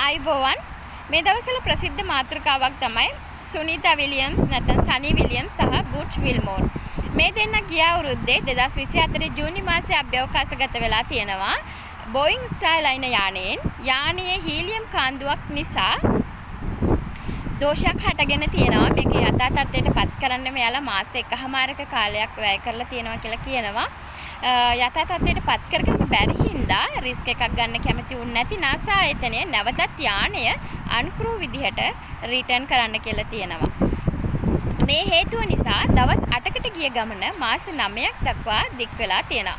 අයිබෝවන් මේ දවස්වල ප්‍රසිද්ධ මාතෘකාවක් තමයි සුනීතා විලියම්ස් නැත්නම් සනි විලියම්ස් සහ බුච් විල්මෝර්. මේ දෙන්න ගිය අවුරුද්දේ 2024 ජූනි මාසයේ අභ්‍යවකාශගත වෙලා තියෙනවා. බෝයිං ස්ටයිල් අයින යානයේ හීලියම් කාන්දුවක් නිසා දෝෂයක් හටගෙන තියෙනවා. මේක යථා තත්ත්වයට පත් කරන්න මෙයාලා මාස එකහමාරක කාලයක් වැය කරලා තියෙනවා කියලා කියනවා. යථා තත්ත්වයට පත් කරගන්න බැරි හින්දා රිස්ක් එකක් ගන්න කැමති වුණ නැති NASA ආයතනය නැවතත් යානය අන්ක්‍රූ විදිහට රිටර්න් කරන්න කියලා තියෙනවා. මේ හේතුව නිසා දවස් 8කට ගිය ගමන මාස 9ක් දක්වා දික් වෙලා තියෙනවා.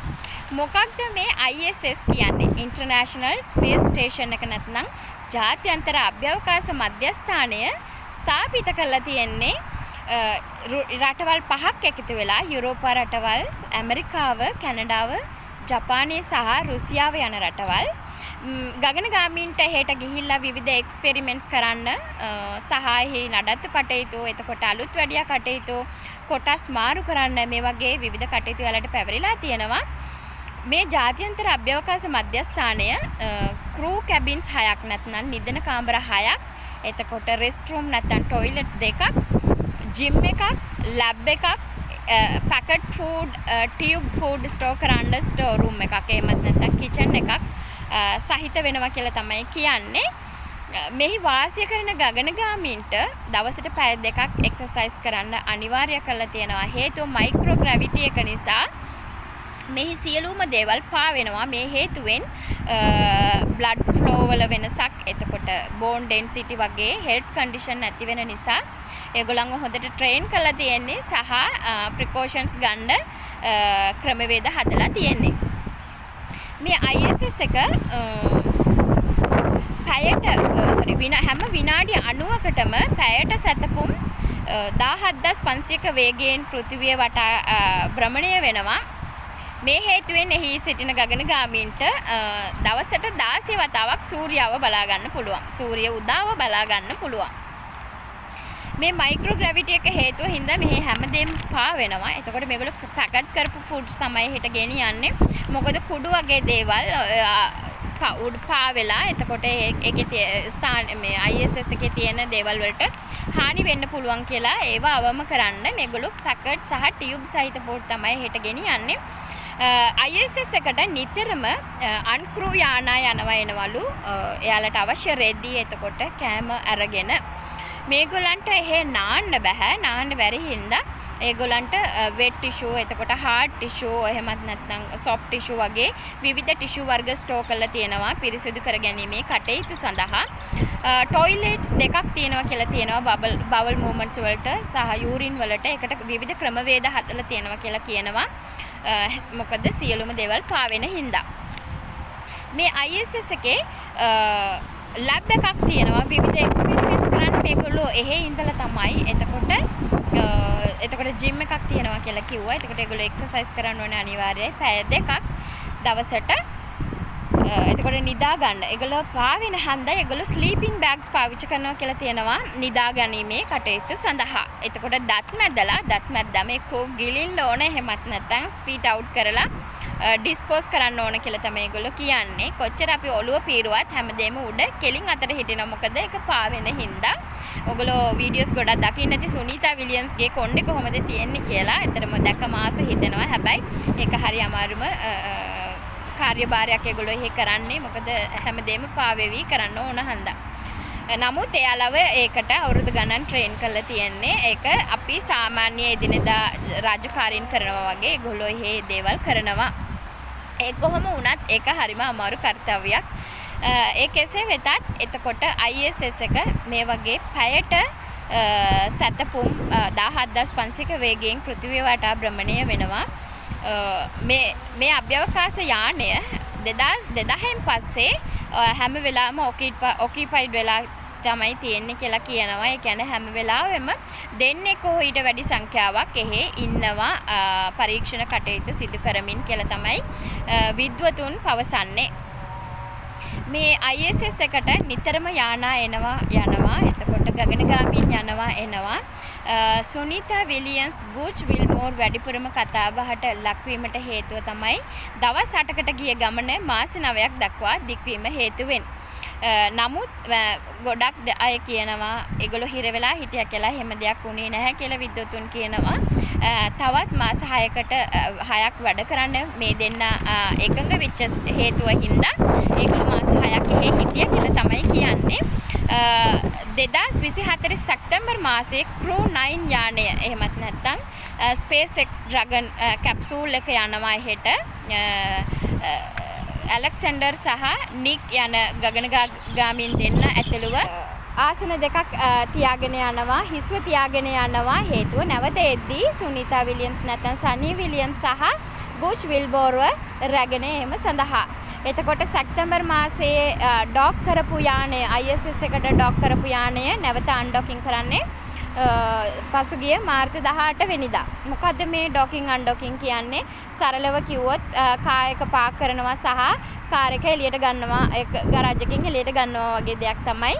මොකක්ද මේ ISS කියන්නේ? ඉන්ටර්නැෂනල් ස්පේස් ස්ටේෂන් එක නැත්නම් ජාත්‍යන්තර අභ්‍යවකාශ මධ්‍යස්ථානය ස්ථාපිත කරලා තියෙන්නේ රටවල් 5ක් එකතු වෙලා යුරෝපා රටවල්, ඇමරිකාව, කැනඩාව, ජපානය සහ රුසියාව යන රටවල්. ගගනගාමීන්ට හෙට ගිහිල්ලා විවිධ එක්ස්පෙරිමන්ට්ස් කරන්න සහ එහි නඩත්තු කටයුතු, එතකොට අලුත් වැඩියා කටයුතු, කොටස් මාරු කරන්න මේ වගේ විවිධ කටයුතු වලට පැවරිලා තියෙනවා. මේ ජාත්‍යන්තර අභ්‍යවකාශ මධ්‍යස්ථානය ක්‍රූ කැබින්ස් 6ක් නැත්නම් නිදන කාමර 6ක්, එතකොට රෙස්ට් රූම් නැත්නම් ටොයිලට් 2ක්, ජිම් එකක්, ලැබ් එකක්, packet food, tube food Store කරන්න ස්ටෝර් රූම් එකක්, එහෙමත් නැත්නම් කිචන් එකක් සහිත වෙනවා කියලා තමයි කියන්නේ. මෙහි වාසය කරන ගගනගාමීන්ට දවසට පැය 2ක් එක්සර්සයිස් කරන්න අනිවාර්ය කරලා තියෙනවා. හේතුව මයික්‍රෝග්‍රැවිටි එක නිසා මෙහි සියලුම දේවල් පා වෙනවා. මේ හේතුවෙන් බ්ලඩ් ෆ්ලෝ වල වෙනසක්, එතකොට බෝන් ඩෙන්සිටි වගේ හෙල්ත් කන්ඩිෂන් නැති වෙන නිසා ඒගොල්ලන්ව හොඳට ට්‍රේන් කරලා තියෙන්නේ සහ ප්‍රිකෝෂන්ස් ගන්න ක්‍රමවේද හදලා තියෙන්නේ. මේ ISS එක හැම විනාඩි 90කටම පැයට සැතපුම් 17500ක වේගයෙන් පෘථිවිය වටා භ්‍රමණය වෙනවා. මේ හේතුවෙන් එහි සිටින ගගනගාමීන්ට දවසට 16 වතාවක් සූර්යාව බලා ගන්න පුළුවන්. සූර්ය උදාව බලා ගන්න පුළුවන්. මේ මයික්‍රෝග්‍රැවිටි එක හේතුව හින්දා මෙහි හැමදේම පා වෙනවා. එතකොට මේගොල්ලෝ පැකට් කරපු ෆුඩ්ස් තමයි හෙට ගෙනියන්නේ. මොකද කුඩු වගේ දේවල් උඩ පා වෙලා, එතකොට ඒකේ ස්ථාන මේ ISS එකේ තියෙන දේවල් වලට හානි වෙන්න පුළුවන් කියලා ඒවා අවම කරන්න මේගොල්ලෝ පැකට් සහ ටියුබ් සහිත පොට් තමයි හෙට ගෙනියන්නේ. ISS එකට නිතරම අන්ක්‍රූ යානා යනවා එනවලු. එයාලට අවශ්‍ය රෙදි, එතකොට කෑම අරගෙන මේගොල්ලන්ට එහෙ නාන්න බෑ. නාන්න බැරි හින්දා ඒගොල්ලන්ට වෙට් ටිෂු, එතකොට හાર્ඩ් ටිෂු, එහෙමත් නැත්නම් සොෆ්ට් ටිෂු වගේ විවිධ ටිෂු වර්ග ස්ටෝර් කරලා තියෙනවා පිරිසිදු කර ගැනීමේ කටයුතු සඳහා. ටොයිලට්ස් 2ක් තියෙනවා කියලා තියෙනවා බවල් මූවමන්ට්ස් වලට සහ යූරින් වලට. ඒකට විවිධ ක්‍රමවේද හදලා තියෙනවා කියලා කියනවා. මොකද සියලුම දේවල් පා වෙන හින්දා. මේ ISS එකේ ලැබ් එකක් තියෙනවා. විවිධ එක්ස්පෙරිමන්ට්ස් කරන්න මේගොල්ලෝ එහෙ ඉඳලා තමයි. එතකොට ජිම් එකක් තියෙනවා කියලා කිව්වා. එතකොට ඒගොල්ලෝ එක්සර්සයිස් කරන්න ඕනේ අනිවාර්යයි පැය 2ක් දවසට. එතකොට නිදා ගන්න. ඒගොල්ලෝ පාවෙන හන්දා ඒගොල්ලෝ ස්ලීපින් බෑග්ස් පාවිච්චි කරනවා කියලා තියෙනවා නිදා ගැනීමේ කටයුතු සඳහා. එතකොට දත් මැද්දාම ඒක ගිලින්න ඕන. එහෙමත් නැත්නම් ස්පීඩ් අවුට් කරලා ඩිස්පෝස් කරන්න ඕන කියලා තමයි ඒගොල්ලෝ කියන්නේ. කොච්චර අපි ඔළුව පීරුවත් හැමදේම උඩ කෙලින් අතට හිටිනවා. මොකද ඒක පාවෙන හින්දා. ඔයගොල්ලෝ වීඩියෝස් ගොඩක් දකින්න ඇති සුනීතා විලියම්ස්ගේ කොණ්ඩේ කොහොමද තියෙන්නේ කියලා. ඇත්තටම දැක මාස හිතෙනවා. හැබැයි ඒක හරි අමාරුම කාර්යභාරයක් ඒගොල්ලෝ එහෙ කරන්නේ. මොකද හැමදේම පාවෙවි කරන්න ඕන හන්දා. නමුත් එයාලව ඒකට අවුරුදු ගණන් ට්‍රේන් කරලා තියෙන්නේ. ඒක අපි සාමාන්‍ය එදිනෙදා රාජකාරීන් කරනවා වගේ ඒගොල්ලෝ එහෙ දේවල් කරනවා. ඒ කොහොම වුණත් ඒක හරිම අමාරු කාර්යයක්. ඒ කෙසේ වෙතත් එතකොට ISS එක මේ වගේ පැයට සැතපුම් 17500ක වේගයෙන් පෘථිවිය වටා භ්‍රමණය වෙනවා. මේ අභ්‍යවකාශ යානය 2000න් පස්සේ හැම වෙලාවෙම ඔකිපයිඩ් වෙලා තමයි තියෙන්නේ කියලා කියනවා. ඒ කියන්නේ හැම වෙලාවෙම දෙන්නෙක් හෝ ඊට වැඩි සංඛ්‍යාවක් එහෙ ඉන්නවා පරීක්ෂණ කටයුතු සිදු කරමින් කියලා තමයි විද්වතුන් පවසන්නේ. මේ ISS එකට නිතරම යානා එනවා යනවා. එතකොට ගගනගාමීන් එනවා. සුනීතා විලියම්ස් බුච් විල්මෝර් වැඩිපුරම කතාබහට ලක්වීමට හේතුව තමයි දවස් 8කට ගිය ගමන මාස 9ක් දක්වා දික්වීම හේතුවෙන්. නමුත් ගොඩක් අය කියනවා ඒගොල්ලෝ හිර වෙලා හිටියා කියලා එහෙම දෙයක් වුණේ නැහැ කියලා විද්වතුන් කියනවා. තවත් මාස 6ක් වැඩ කරන්න මේ දෙන්න එකඟ වෙච්ච හේතුව හින්දා ඒගොල්ලෝ මාස 6ක් එහෙ හිටියා කියලා තමයි කියන්නේ. 2024 සැප්තැම්බර් මාසයේ Crew 9 යානය එහෙමත් නැත්නම් SpaceX Dragon කැප්සූල් එක යනවා හෙට. ඇලෙක්සැන්ඩර් සහ නික් යන ගගනගාමීන් දෙන්න ඇතුළුව ආසන දෙකක් තියාගෙන යනවා, හිස්ව තියාගෙන යනවා. හේතුව නැවත එද්දී සුනිතා විලියම්ස් නැත්නම් සනි විලියම්ස් සහ බුච් විල්බෝර්ව රැගෙන ඒම සඳහා. එතකොට සැප්තැම්බර් මාසයේ ඩොක් කරපු යානය ISS එකට ඩොක් කරපු යානය නැවත අන්ඩොකින් කරන්නේ පසුගිය මාර්තු 18 වෙනිදා. මොකද්ද මේ ඩොකින් අන්ඩොකින් කියන්නේ? සරලව කිව්වොත් කාර් එක පාක් කරනවා සහ කාර් එක එළියට ගන්නවා, ඒක ගරාජ් එකකින් එළියට ගන්නවා වගේ දෙයක් තමයි.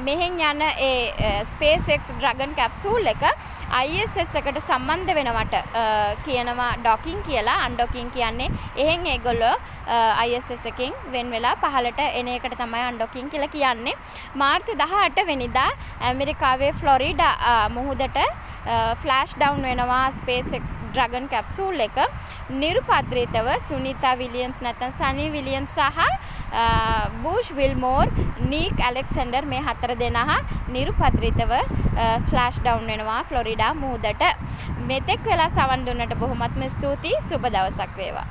මෙහෙන් යන ඒ SpaceX Dragon capsule එක ISS එකට සම්බන්ධ වෙනවට කියනවා ඩොකින් කියලා. අන්ඩොකින් කියන්නේ එහෙන් ඒගොල්ලෝ ISS එකෙන් වෙන් වෙලා පහළට එන එකට තමයි අන්ඩොකින් කියලා කියන්නේ. මාර්තු 18 වෙනිදා ඇමරිකාවේ ෆ්ලොරිඩා මුහුදට ෆ්ලෑෂ් ඩවුන් වෙනවා SpaceX Dragon capsule එක. නිර්පද්‍රිතව සුනිතා විලියම්ස් නැත්නම් සනි විලියම්ස් සහ බුෂ් විල්මෝර්, නික් ඇලෙක්සැන්ඩර් මේ 4 දෙනා නිර්පද්‍රිතව ෆ්ලෑෂ් ඩවුන් වෙනවා ෆ්ලොරිඩා මුහුදට. මෙතෙක් වෙලා සවන් දුන්නට බොහොමත්ම ස්තුතියි. සුබ දවසක් වේවා.